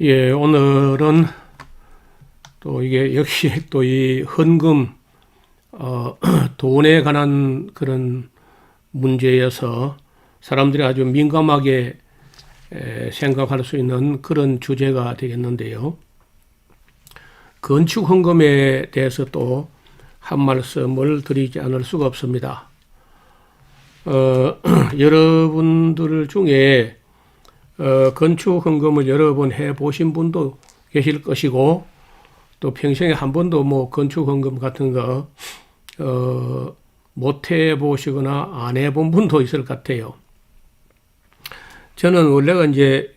예, 오늘은 또 이게 역시 또 이 헌금, 돈에 관한 그런 문제여서 사람들이 아주 민감하게 생각할 수 있는 그런 주제가 되겠는데요. 건축 헌금에 대해서 또 한 말씀을 드리지 않을 수가 없습니다. 여러분들 중에 건축 헌금을 여러 번 해보신 분도 계실 것이고, 또 평생에 한 번도 뭐 건축 헌금 같은 거 못 해보시거나 안 해본 분도 있을 것 같아요. 저는 원래가 이제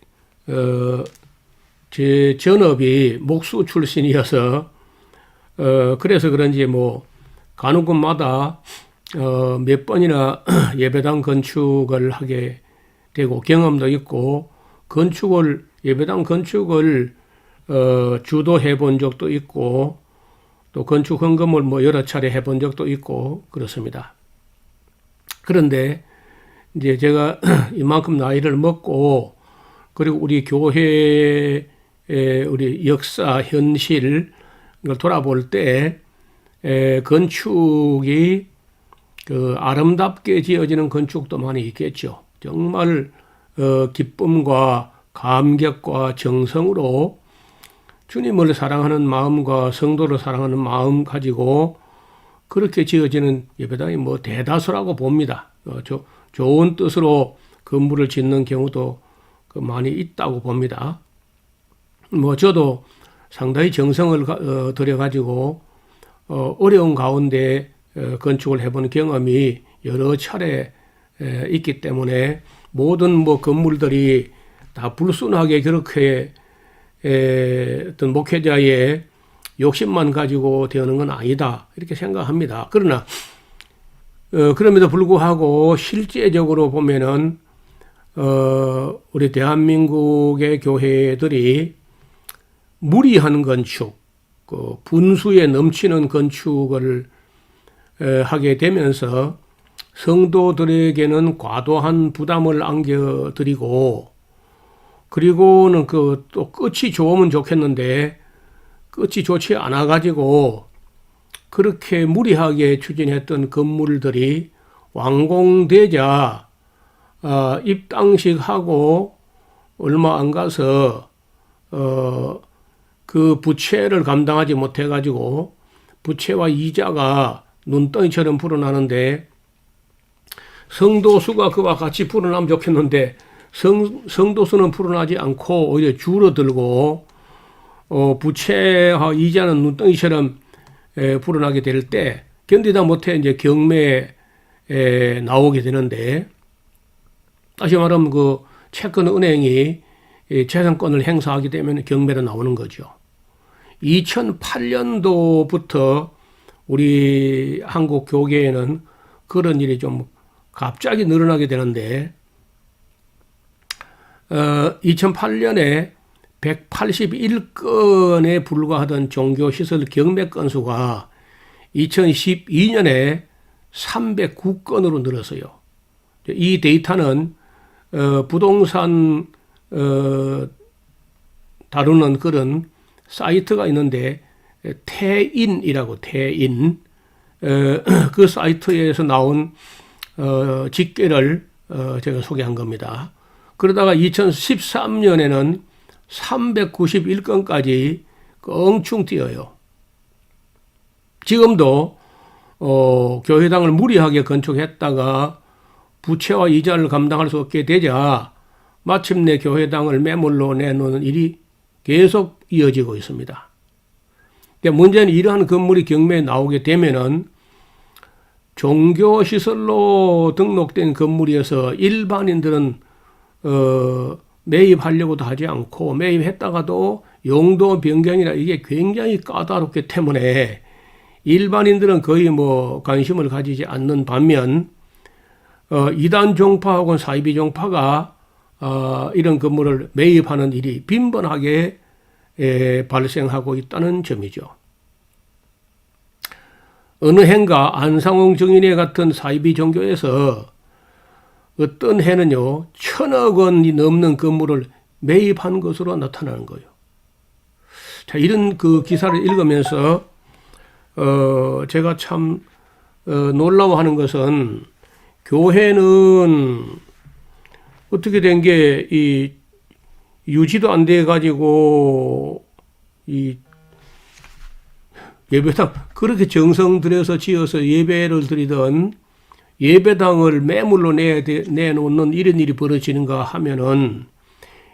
제 전업이 목수 출신이어서 그래서 그런지 뭐 가는 곳마다 몇 번이나 예배당 건축을 하게 되고 경험도 있고, 예배당 건축을 주도해 본 적도 있고, 또 건축 헌금을 뭐 여러 차례 해 본 적도 있고 그렇습니다. 그런데 이제 제가 이만큼 나이를 먹고, 그리고 우리 교회의 우리 역사 현실을 돌아볼 때 건축이 아름답게 지어지는 건축도 많이 있겠죠. 정말 기쁨과 감격과 정성으로 주님을 사랑하는 마음과 성도를 사랑하는 마음 가지고 그렇게 지어지는 예배당이 뭐 대다수라고 봅니다. 좋은 뜻으로 건물을 짓는 경우도 많이 있다고 봅니다. 뭐 저도 상당히 정성을 들여가지고 어려운 가운데 건축을 해본 경험이 여러 차례 있기 때문에 모든 뭐 건물들이 다 불순하게 그렇게 어떤 목회자의 욕심만 가지고 되는 건 아니다, 이렇게 생각합니다. 그러나 그럼에도 불구하고 실제적으로 보면은 우리 대한민국의 교회들이 무리한 건축, 분수에 넘치는 건축을 하게 되면서 성도들에게는 과도한 부담을 안겨드리고, 그리고는 또 끝이 좋으면 좋겠는데 끝이 좋지 않아 가지고 그렇게 무리하게 추진했던 건물들이 완공되자 입당식하고 얼마 안 가서 그 부채를 감당하지 못해 가지고 부채와 이자가 눈덩이처럼 불어나는데, 성도 수가 그와 같이 불어나면 좋겠는데 성도 수는 불어나지 않고 오히려 줄어들고 부채와 이자는 눈덩이처럼 불어나게 될 때 견디다 못해 이제 경매에 나오게 되는데, 다시 말하면 그 채권 은행이 재산권을 행사하게 되면 경매로 나오는 거죠. 2008년도부터 우리 한국 교계에는 그런 일이 좀 갑자기 늘어나게 되는데, 2008년에 181건에 불과하던 종교시설 경매 건수가 2012년에 309건으로 늘었어요. 이 데이터는 부동산 다루는 그런 사이트가 있는데, 태인이라고, 태인, 그 사이트에서 나온 집계를 제가 소개한 겁니다. 그러다가 2013년에는 391건까지 껑충 뛰어요. 지금도 교회당을 무리하게 건축했다가 부채와 이자를 감당할 수 없게 되자 마침내 교회당을 매물로 내놓는 일이 계속 이어지고 있습니다. 문제는 이러한 건물이 경매에 나오게 되면은 종교시설로 등록된 건물이어서 일반인들은 매입하려고도 하지 않고, 매입했다가도 용도 변경이라 이게 굉장히 까다롭기 때문에 일반인들은 거의 뭐 관심을 가지지 않는 반면 이단 종파 혹은 사이비 종파가 이런 건물을 매입하는 일이 빈번하게 발생하고 있다는 점이죠. 어느 해인가 안상홍 증인회 같은 사이비 종교에서 어떤 해는요 1,000억 원이 넘는 건물을 매입한 것으로 나타나는 거예요. 자, 이런 그 기사를 읽으면서 제가 참 놀라워하는 것은 교회는 어떻게 된 게 이 유지도 안 돼 가지고 이 예배당 그렇게 정성 들여서 지어서 예배를 드리던 예배당을 매물로 내놓는 이런 일이 벌어지는가 하면은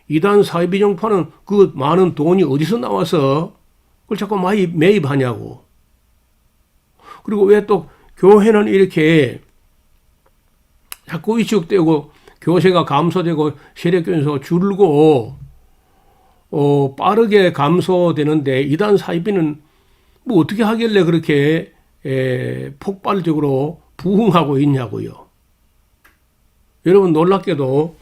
이단 사이비종파는 그 많은 돈이 어디서 나와서 그걸 자꾸 매입하냐고. 그리고 왜 또 교회는 이렇게 자꾸 위축되고 교세가 감소되고 세력교인수가 줄고 빠르게 감소되는데 이단 사이비는 뭐 어떻게 하길래 그렇게 폭발적으로 부흥하고 있냐고요. 여러분 놀랍게도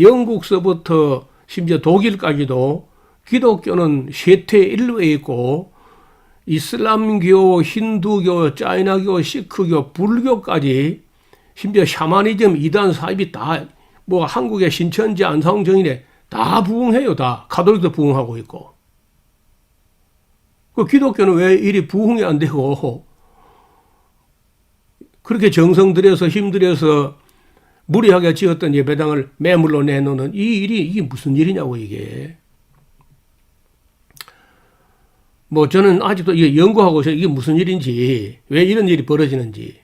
영국서부터 심지어 독일까지도 기독교는 쇠퇴일루에 있고 이슬람교, 힌두교, 짜이나교, 시크교, 불교까지 심지어 샤머니즘, 이단 사입이 다 뭐 한국의 신천지, 안상정인에 다 부흥해요. 다 가톨릭도 부흥하고 있고. 그 기독교는 왜 이리 부흥이 안 되고 그렇게 정성 들여서 힘들여서 무리하게 지었던 예배당을 매물로 내놓는 이 일이 이게 무슨 일이냐고 이게. 뭐 저는 아직도 이게 연구하고 있어요. 이게 무슨 일인지 왜 이런 일이 벌어지는지.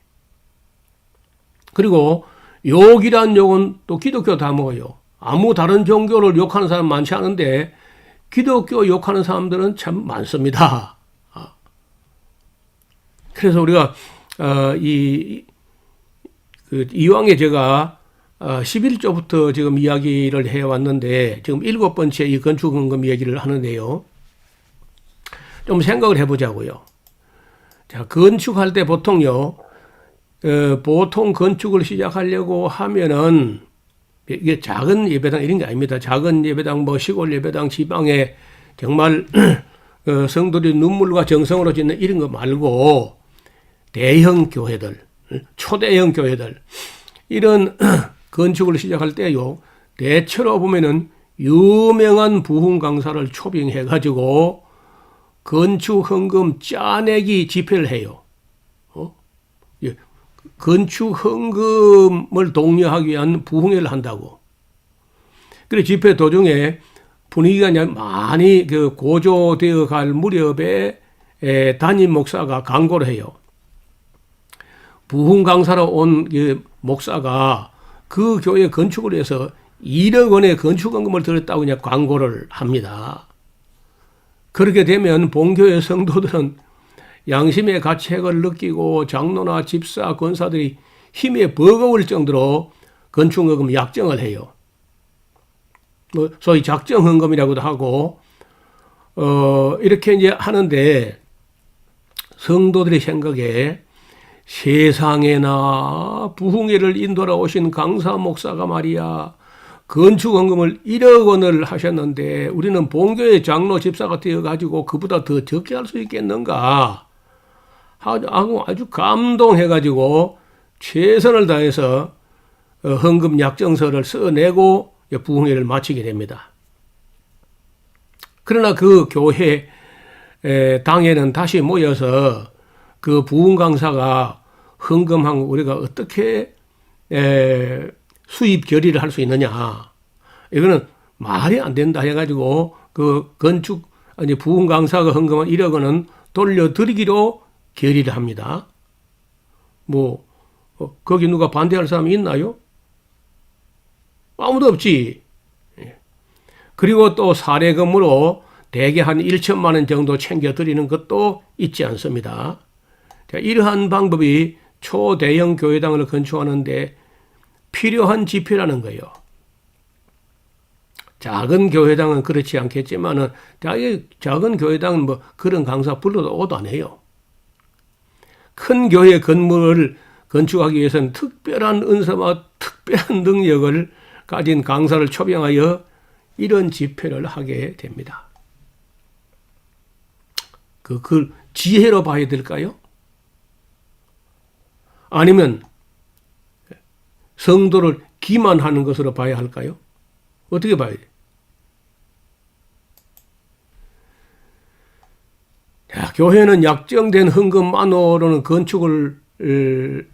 그리고 욕이란 욕은 또 기독교 다 먹어요. 아무 다른 종교를 욕하는 사람 많지 않은데 기독교 욕하는 사람들은 참 많습니다. 그래서 우리가 이왕에 제가 11조부터 지금 이야기를 해왔는데 지금 7번째 이 건축헌금 얘기를 하는데요. 좀 생각을 해보자고요. 자, 건축할 때 보통요. 보통 건축을 시작하려고 하면은 이게 작은 예배당 이런 게 아닙니다. 작은 예배당, 뭐 시골 예배당, 지방에 정말 성도들이 눈물과 정성으로 짓는 이런 거 말고 대형 교회들, 초대형 교회들 이런 건축을 시작할 때요. 대체로 보면은 유명한 부흥 강사를 초빙해 가지고 건축 헌금 짜내기 집회를 해요. 건축 헌금을 독려하기 위한 부흥회를 한다고. 그래 집회 도중에 분위기가 많이 고조되어 갈 무렵에 담임 목사가 강고를 해요. 부흥 강사로 온 목사가 그 교회 건축을 해서 1억 원의 건축 헌금을 들었다고 그냥 광고를 합니다. 그렇게 되면 본교회 성도들은 양심의 가책을 느끼고 장로나 집사, 권사들이 힘에 버거울 정도로 건축헌금 약정을 해요. 뭐 소위 작정헌금이라고도 하고 이렇게 이제 하는데 성도들의 생각에 세상에나 부흥회를 인도하러 오신 강사 목사가 말이야 건축헌금을 1억 원을 하셨는데 우리는 본교회 장로 집사가 되어가지고 그보다 더 적게 할 수 있겠는가 하고 아주 감동해가지고 최선을 다해서 헌금 약정서를 써내고 부흥회를 마치게 됩니다. 그러나 그 교회 당에는 다시 모여서 그 부흥 강사가 헌금한 우리가 어떻게 수입 결의를 할 수 있느냐. 이거는 말이 안 된다 해가지고 그 부흥 강사가 헌금한 1억 원은 돌려드리기로 결의를 합니다. 뭐 거기 누가 반대할 사람이 있나요? 아무도 없지. 그리고 또 사례금으로 대개 한 1천만 원 정도 챙겨드리는 것도 있지 않습니다. 자, 이러한 방법이 초대형 교회당을 건축하는데 필요한 지표라는 거예요. 작은 교회당은 그렇지 않겠지만은 작은 교회당은 뭐 그런 강사 불러도 오도 안 해요. 큰 교회 건물을 건축하기 위해서는 특별한 은사와 특별한 능력을 가진 강사를 초빙하여 이런 집회를 하게 됩니다. 그 지혜로 봐야 될까요? 아니면 성도를 기만하는 것으로 봐야 할까요? 어떻게 봐야 돼요? 교회는 약정된 헌금만으로는 건축을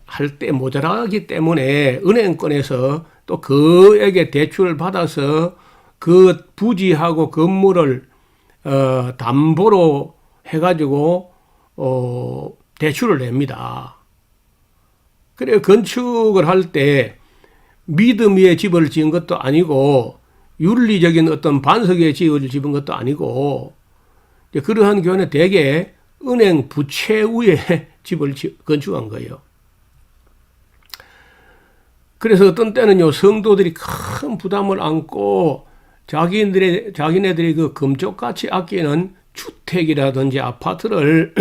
할 때 모자라기 때문에 은행권에서 또 그에게 대출을 받아서 그 부지하고 건물을 담보로 해가지고 대출을 냅니다. 그래 건축을 할 때 믿음 위에 집을 지은 것도 아니고 윤리적인 어떤 반석 위에 집을 지은 것도 아니고 그러한 교회는 대개 은행 부채 위에 집을 건축한 거예요. 그래서 어떤 때는요, 성도들이 큰 부담을 안고 자기네들이 그 금쪽같이 아끼는 주택이라든지 아파트를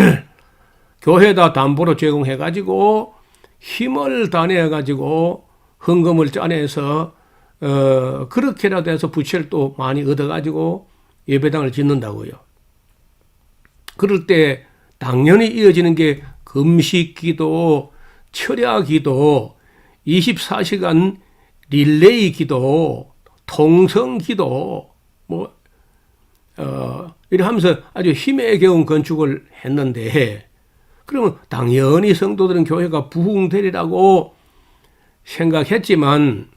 교회에다 담보로 제공해가지고 힘을 다내가지고 헌금을 짜내서 그렇게라도 해서 부채를 또 많이 얻어가지고 예배당을 짓는다고요. 그럴 때 당연히 이어지는 게 금식 기도, 철야 기도, 24시간 릴레이 기도, 통성 기도, 이래 하면서 아주 힘에 겨운 건축을 했는데, 그러면 당연히 성도들은 교회가 부흥되리라고 생각했지만,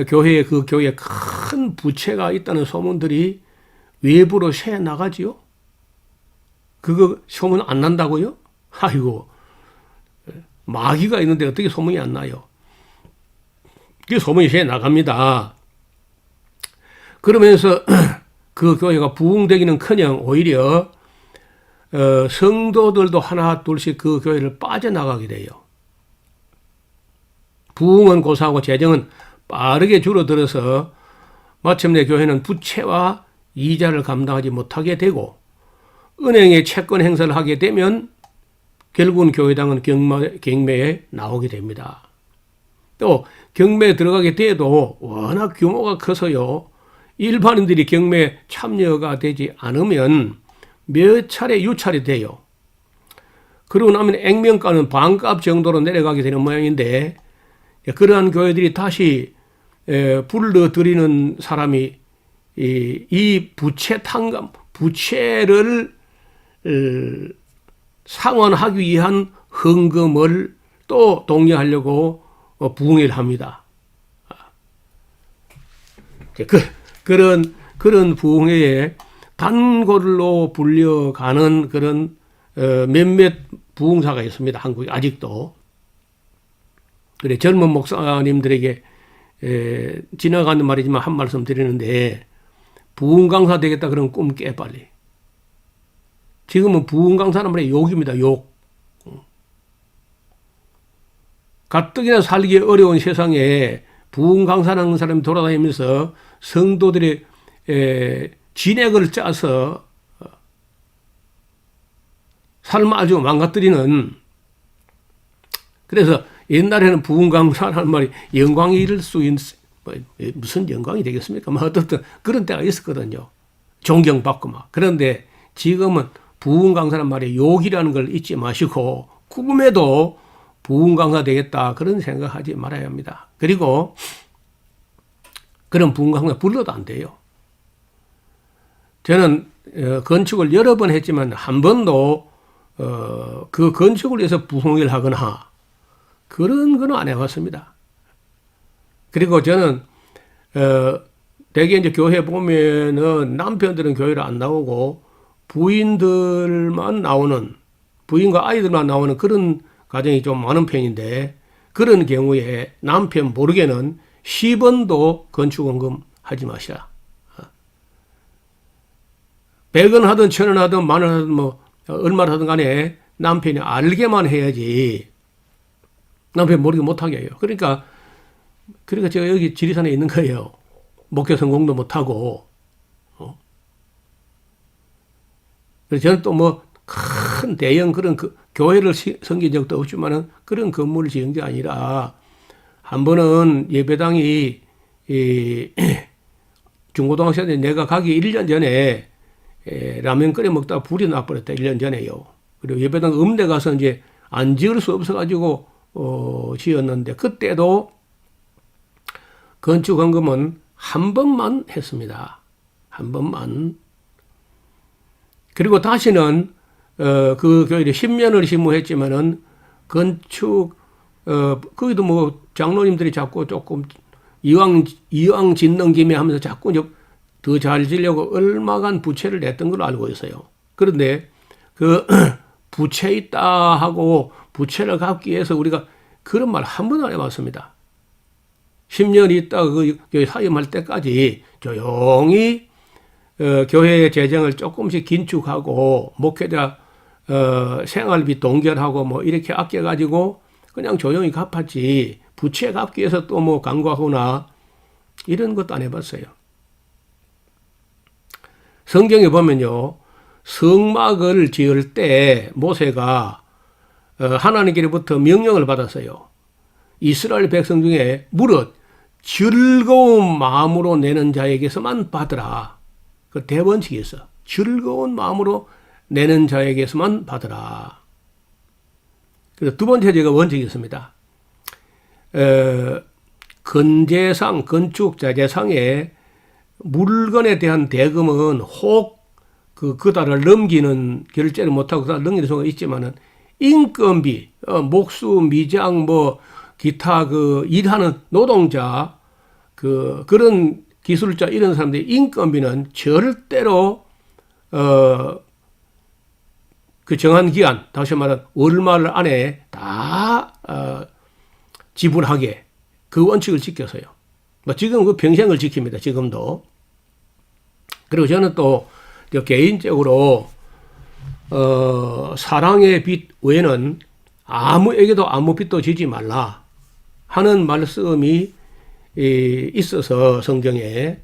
교회에 큰 부채가 있다는 소문들이 외부로 새 나가지요? 그거 소문 안 난다고요? 아이고, 마귀가 있는데 어떻게 소문이 안 나요? 그 소문이 새 나갑니다. 그러면서 그 교회가 부흥되기는커녕 오히려 성도들도 하나 둘씩 그 교회를 빠져나가게 돼요. 부흥은 고사하고 재정은 빠르게 줄어들어서 마침내 교회는 부채와 이자를 감당하지 못하게 되고 은행에 채권 행사를 하게 되면 결국은 교회당은 경매에 나오게 됩니다. 또 경매에 들어가게 돼도 워낙 규모가 커서요. 일반인들이 경매에 참여가 되지 않으면 몇 차례 유찰이 돼요. 그러고 나면 액면가는 반값 정도로 내려가게 되는 모양인데 그러한 교회들이 다시 불러들이는 사람이 이 부채를 상환하기 위한 헌금을 또 독려하려고 부흥회를 합니다. 그런 부흥회에 단골로 불려가는 그런 몇몇 부흥사가 있습니다. 한국에 아직도. 그래 젊은 목사님들에게 지나가는 말이지만 한 말씀 드리는데 부흥 강사 되겠다 그런 꿈 깨 빨리. 지금은 부흥 강사는 말이야 욕입니다. 욕. 가뜩이나 살기 어려운 세상에 부흥 강사라는 사람이 돌아다니면서 성도들의 진액을 짜서 삶을 아주 망가뜨리는. 그래서 옛날에는 부흥 강사라는 말이 영광이 이를 수 있는 무슨 영광이 되겠습니까? 어떻든 그런 때가 있었거든요. 존경받고 막. 그런데 지금은 부흥 강사란 말이 욕이라는 걸 잊지 마시고 꿈에도 부흥 강사 되겠다 그런 생각하지 말아야 합니다. 그리고 그런 부흥 강사 불러도 안 돼요. 저는 건축을 여러 번 했지만 한 번도 그 건축을 위해서 부흥회를 하거나 그런 건 안 해봤습니다. 그리고 저는 대개 이제 교회 보면은 남편들은 교회를 안 나오고 부인들만 나오는, 부인과 아이들만 나오는 그런 가정이 좀 많은 편인데 그런 경우에 남편 모르게는 10원도 건축원금 하지 마시라. 100원 하든 1000원 하든 10,000원 하든 뭐 얼마를 하든 간에 남편이 알게만 해야지 남편 모르게 못하게 해요. 그러니까 제가 여기 지리산에 있는 거예요. 목회 성공도 못하고. 그래서 저는 또 뭐 큰 대형 그런 교회를 섬긴 적도 없지만은 그런 건물을 지은 게 아니라 한 번은 예배당이 중고등학생 때 내가 가기 1년 전에 라면 끓여 먹다가 불이 나버렸다. 1년 전에요. 그리고 예배당 음대 가서 이제 안 지을 수 없어가지고 지었는데 그때도 건축헌금은 한 번만 했습니다. 한 번만. 그리고 다시는 그 교회에 10년을 심무했지만은 건축, 거기도 뭐 장로님들이 자꾸 조금 이왕 짓는 김에 하면서 자꾸 더 잘 지려고 얼마간 부채를 냈던 걸로 알고 있어요. 그런데 그 부채 있다 하고 부채를 갚기 위해서 우리가 그런 말 한 번도 안 해봤습니다. 10년 있다가 그 교회 사임할 때까지 조용히 교회의 재정을 조금씩 긴축하고 목회자 생활비 동결하고 뭐 이렇게 아껴가지고 그냥 조용히 갚았지 부채 갚기 위해서 또 뭐 강구하거나 이런 것도 안 해봤어요. 성경에 보면요. 성막을 지을 때 모세가 하나님께로부터 명령을 받았어요. 이스라엘 백성 중에 무릇 즐거운 마음으로 내는 자에게서만 받으라. 그 대원칙이 있어. 즐거운 마음으로 내는 자에게서만 받으라. 그래서 두 번째 제가 원칙이 있습니다. 건재상, 건축자재상에 물건에 대한 대금은 혹 그 달을 넘기는 결제를 못하고 그 달을 넘기는 경우가 있지만은 인건비, 목수, 미장, 뭐 기타 그 일하는 노동자, 그런 기술자 이런 사람들의 인건비는 절대로 그 정한 기간, 다시 말하면 월말 안에 다 지불하게 그 원칙을 지켜서요. 뭐 지금 그 평생을 지킵니다. 지금도. 그리고 저는 또 개인적으로 사랑의 빚 외에는 아무에게도 아무 빚도 지지 말라 하는 말씀이 있어서 성경에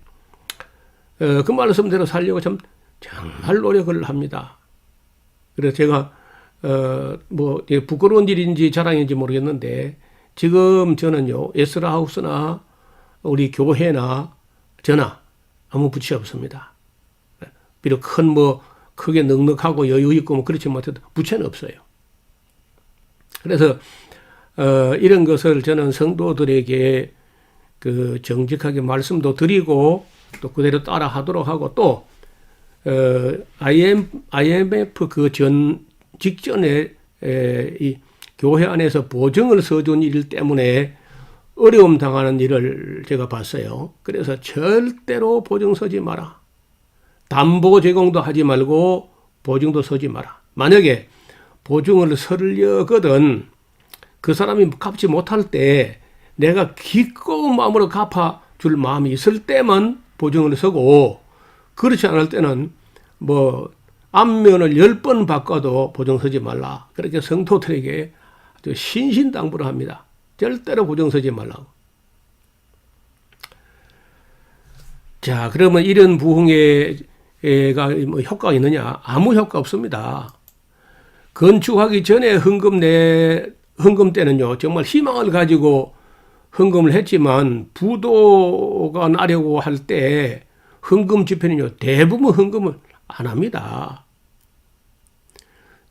그 말씀대로 살려고 정말 노력을 합니다. 그래서 제가 뭐 부끄러운 일인지 자랑인지 모르겠는데 지금 저는요 에스라 하우스나 우리 교회나 저나 아무 부채 없습니다. 비록 크게 넉넉하고 여유 있고 뭐 그렇지 못해도 부채는 없어요. 그래서 이런 것을 저는 성도들에게 그 정직하게 말씀도 드리고 또 그대로 따라 하도록 하고 또 IMF 그 직전에 이 교회 안에서 보증을 서준 일 때문에 어려움 당하는 일을 제가 봤어요. 그래서 절대로 보증 서지 마라. 담보 제공도 하지 말고 보증도 서지 마라. 만약에 보증을 서려거든 그 사람이 갚지 못할 때 내가 기꺼운 마음으로 갚아줄 마음이 있을 때만 보증을 서고 그렇지 않을 때는 뭐 안면을 10번 바꿔도 보증 서지 말라. 그렇게 성도들에게 아주 신신당부를 합니다. 절대로 보증 서지 말라고. 자, 그러면 이런 부흥회가 뭐 효과가 있느냐? 아무 효과 없습니다. 건축하기 전에 헌금 때는요, 정말 희망을 가지고 헌금을 했지만 부도가 나려고 할 때 헌금 집회는요, 대부분 헌금을 안 합니다.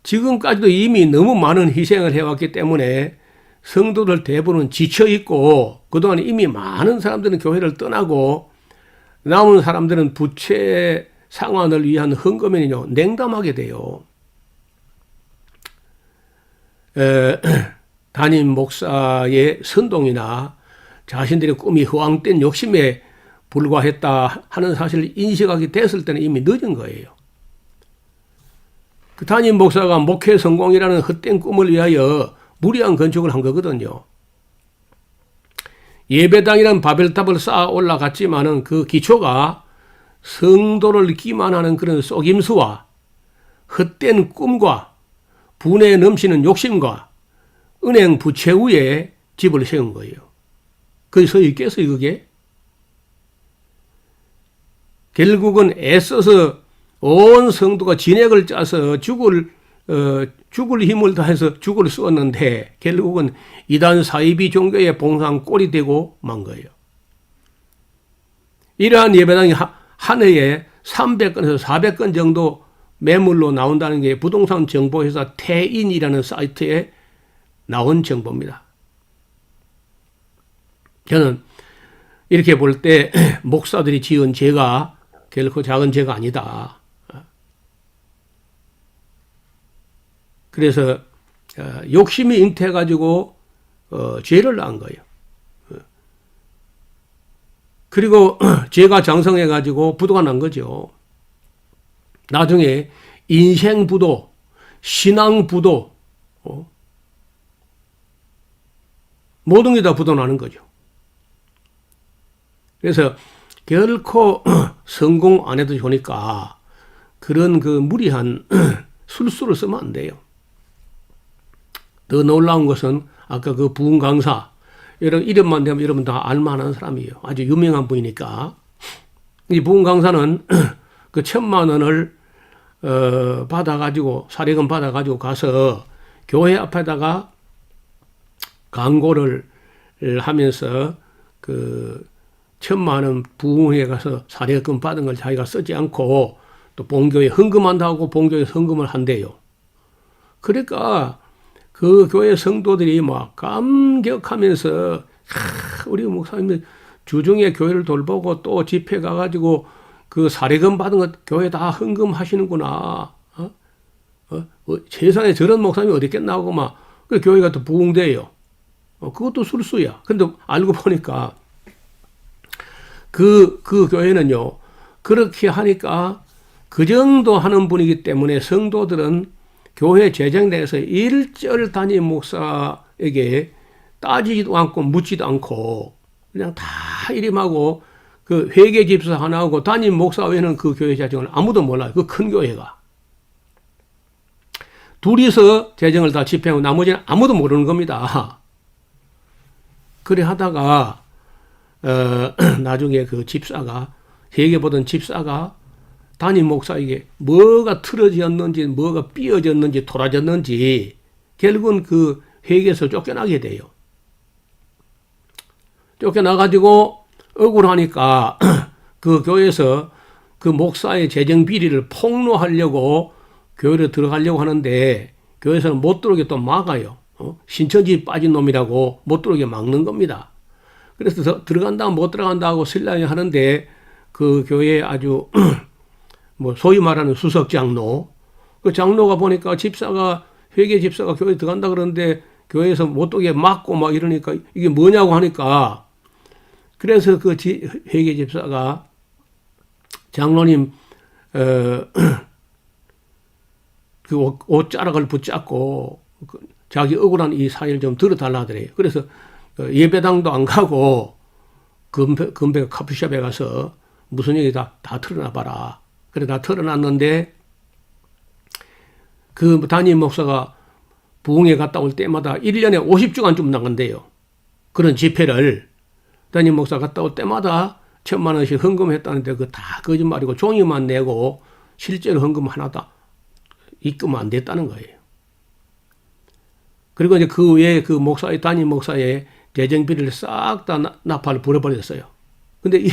지금까지도 이미 너무 많은 희생을 해왔기 때문에 성도들 대부분은 지쳐있고 그동안 이미 많은 사람들은 교회를 떠나고 남은 사람들은 부채 상환을 위한 헌금에는요, 냉담하게 돼요. 담임 목사의 선동이나 자신들의 꿈이 허황된 욕심에 불과했다 하는 사실을 인식하게 됐을 때는 이미 늦은 거예요. 그 담임 목사가 목회 성공이라는 헛된 꿈을 위하여 무리한 건축을 한 거거든요. 예배당이라는 바벨탑을 쌓아 올라갔지만은 그 기초가 성도를 기만하는 그런 속임수와 헛된 꿈과 분에 넘치는 욕심과 은행 부채 위에 집을 세운 거예요. 거기 서 있겠어요, 그게? 결국은 애써서 온 성도가 진액을 짜서 죽을 힘을 다해서 죽을 쏘았는데 결국은 이단 사이비 종교의 봉상 꼴이 되고 만 거예요. 이러한 예배당이 한 해에 300건에서 400건 정도 매물로 나온다는 게 부동산 정보회사 태인이라는 사이트에 나온 정보입니다. 저는 이렇게 볼 때 목사들이 지은 죄가 결코 작은 죄가 아니다. 그래서 욕심이 잉태해가지고 죄를 낳은 거예요. 그리고 죄가 장성해가지고 부도가 난 거죠. 나중에 인생 부도, 신앙 부도, 모든 게 다 부도나는 거죠. 그래서 결코 성공 안 해도 좋으니까 그런 그 무리한 술수를 쓰면 안 돼요. 더 놀라운 것은 아까 그 부흥 강사, 여러분 이름만 되면 여러분 다 알만한 사람이에요. 아주 유명한 분이니까. 이 부흥 강사는 그 1,000,000원을 받아가지고 사례금 받아가지고 가서 교회 앞에다가 광고를 하면서 그 1,000,000원 부흥회에 가서 사례금 받은 걸 자기가 쓰지 않고 또 본교에 헌금한다고 본교에 헌금을 한대요. 그러니까 그 교회 성도들이 막 감격하면서 우리 목사님 주중에 교회를 돌보고 또 집회 가가지고 그 사례금 받은 것 교회 다 헌금하시는구나. 세상에 저런 목사님이 어디 있겠나 하고 막 그 교회가 또 부흥돼요. 그것도 술수야. 근데 알고 보니까 그 교회는요, 그렇게 하니까 그 정도 하는 분이기 때문에 성도들은 교회 재정 내에서 일절 담임 목사에게 따지지도 않고 묻지도 않고 그냥 다 일임하고 그 회계 집사 하나 하고 담임 목사 외에는 그 교회 재정을 아무도 몰라요. 그 큰 교회가. 둘이서 재정을 다 집행하고 나머지는 아무도 모르는 겁니다. 그래 하다가 나중에 그 집사가 회계 보던 집사가 담임 목사에게 뭐가 틀어졌는지 뭐가 삐어졌는지 돌아졌는지 결국은 그 회계에서 쫓겨나게 돼요. 쫓겨나가지고 억울하니까 그 교회에서 그 목사의 재정 비리를 폭로하려고 교회로 들어가려고 하는데 교회에서는 못 들어오게 또 막아요. 신천지 빠진 놈이라고 못 들어오게 막는 겁니다. 그래서 들어간다 못 들어간다 하고 신랑이 하는데 그 교회에 아주 뭐 소위 말하는 수석 장로, 그 장로가 보니까 집사가 회계 집사가 교회 들어간다 그러는데 교회에서 못 오게 막고 막 이러니까 이게 뭐냐고 하니까 그래서 그 회계 집사가 장로님 그 옷자락을 붙잡고 자기 억울한 이 사연을 좀 들어달라 하더래요. 그래서 예배당도 안 가고 금배 커피숍에 가서 무슨 얘기다 다 털어놔봐라. 그래 다 털어놨는데 그 담임 목사가 부흥회 갔다 올 때마다 1년에 50주간쯤 나간대요. 그런 집회를 담임 목사 갔다 올 때마다 1,000,000원씩 헌금했다는데 그 다 거짓말이고 종이만 내고 실제로 헌금 하나도 입금 안 됐다는 거예요. 그리고 이제 그 외에 그 목사의 담임 목사의 재정비리를 싹 다 나팔을 불어버렸어요. 근데 이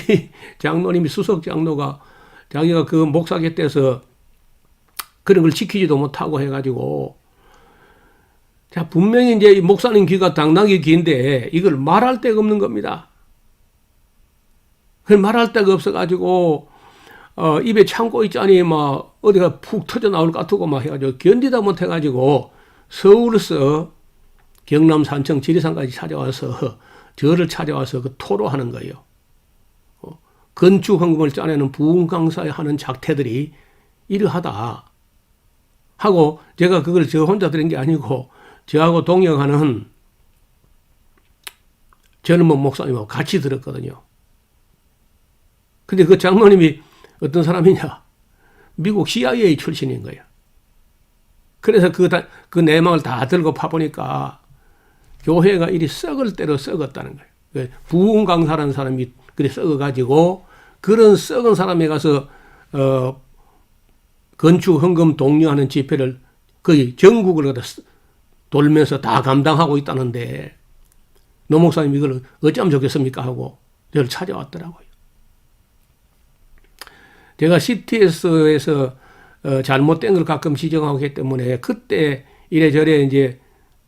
장로님이 수석 장로가 자기가 그 목사 곁에서 그런 걸 지키지도 못하고 해가지고 자 분명히 이제 이 목사님 귀가 당나귀 귀인데 이걸 말할 데가 없는 겁니다. 그걸 말할 데가 없어가지고 입에 참고 있자니 막 어디가 푹 터져 나올 것 같고 막 해가지고 견디다 못해가지고 서울에서 경남 산청 지리산까지 찾아와서 저를 찾아와서 그 토로하는 거예요. 건축 헌금을 짜내는 부흥 강사에 하는 작태들이 이러하다 하고 제가 그걸 저 혼자 들은 게 아니고 저하고 동역하는 젊은 목사님하고 같이 들었거든요. 근데 그 장로님이 어떤 사람이냐? 미국 CIA 출신인 거예요. 그래서 그 내막을 다 들고 파보니까 교회가 이리 썩을 대로 썩었다는 거예요. 부흥 강사라는 사람이 그래 썩어가지고 그런 썩은 사람에 가서 건축 헌금 독려하는 집회를 거의 전국을 돌면서 다 감당하고 있다는데 노 목사님 이걸 어쩌면 좋겠습니까 하고 저를 찾아왔더라고요. 제가 CTS에서 잘못된 걸 가끔 지적하고 했기 때문에 그때 이래저래 이제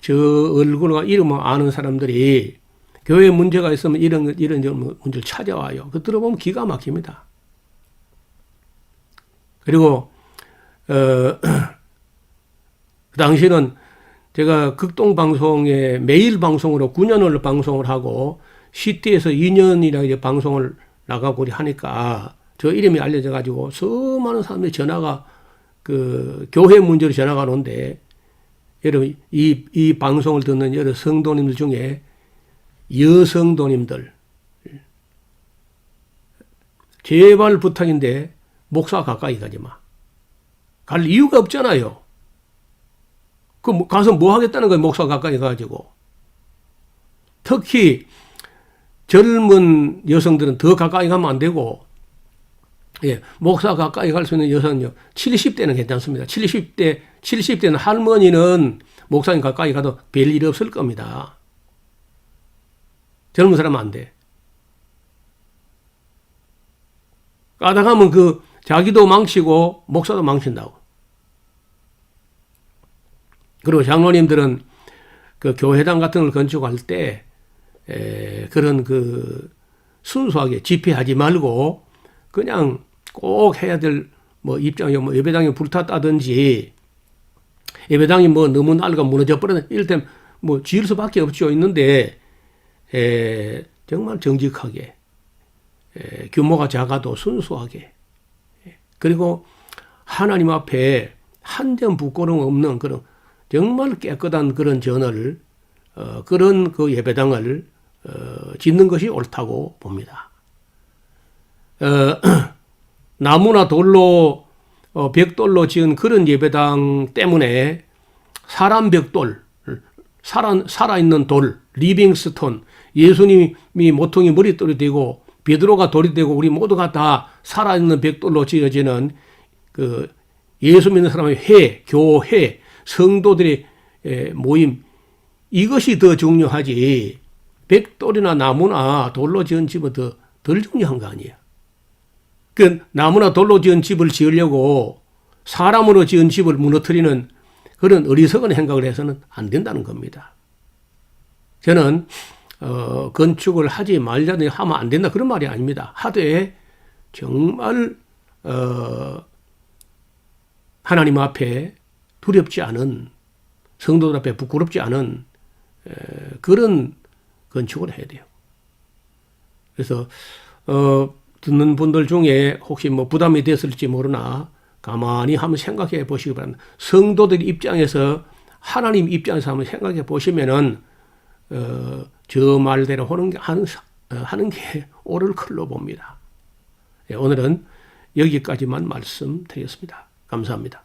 저 얼굴과 이름을 아는 사람들이 교회 문제가 있으면 이런 문제를 찾아와요. 그 들어보면 기가 막힙니다. 그리고 그 당시는 제가 극동방송에 매일 방송으로 9년을 방송을 하고 CT에서 2년이나 이제 방송을 나가고 우리 하니까 저 이름이 알려져 가지고 수많은 사람들이 전화가 그 교회 문제로 전화가 오는데 여러분 이 방송을 듣는 여러 성도님들 중에 여성도님들 제발 부탁인데 목사 가까이 가지 마. 갈 이유가 없잖아요. 그 가서 뭐 하겠다는 거예요. 목사 가까이 가가지고. 특히 젊은 여성들은 더 가까이 가면 안 되고, 예, 목사 가까이 갈 수 있는 여성은요, 70대는 괜찮습니다. 70대는 할머니는 목사님 가까이 가도 별일 없을 겁니다. 젊은 사람은 안 돼. 까다가면 그 자기도 망치고 목사도 망친다고. 그리고 장로님들은 그 교회당 같은 걸 건축할 때 그런 그 순수하게 집회하지 말고 그냥 꼭 해야 될 뭐 입장이 뭐 예배당이 불탔다든지 예배당이 뭐 너무 낡아 무너져 버렸다 이럴 뭐 지을 수밖에 없죠. 있는데 정말 정직하게 규모가 작아도 순수하게 그리고 하나님 앞에 한 점 부끄러움 없는 그런 정말 깨끗한 그런 전을 그런 그 예배당을 짓는 것이 옳다고 봅니다. 나무나 돌로 벽돌로 지은 그런 예배당 때문에 사람 벽돌, 살아있는 돌, 리빙스톤, 예수님이 모퉁이 머릿돌이 되고 베드로가 돌이 되고 우리 모두가 다 살아있는 벽돌로 지어지는 그 예수 믿는 사람의 교회, 성도들의 모임 이것이 더 중요하지 벽돌이나 나무나 돌로 지은 집은 덜 중요한 거 아니에요. 그 나무나 돌로 지은 집을 지으려고 사람으로 지은 집을 무너뜨리는 그런 어리석은 생각을 해서는 안 된다는 겁니다. 저는 건축을 하지 말자니 하면 안 된다 그런 말이 아닙니다. 하되 정말 하나님 앞에 두렵지 않은 성도들 앞에 부끄럽지 않은 그런 건축을 해야 돼요. 그래서 듣는 분들 중에 혹시 뭐 부담이 됐을지 모르나 가만히 한번 생각해 보시기 바랍니다. 성도들 입장에서 하나님 입장에서 한번 생각해 보시면은 저 말대로 하는 게 옳을 걸로 봅니다. 오늘은 여기까지만 말씀드리겠습니다. 감사합니다.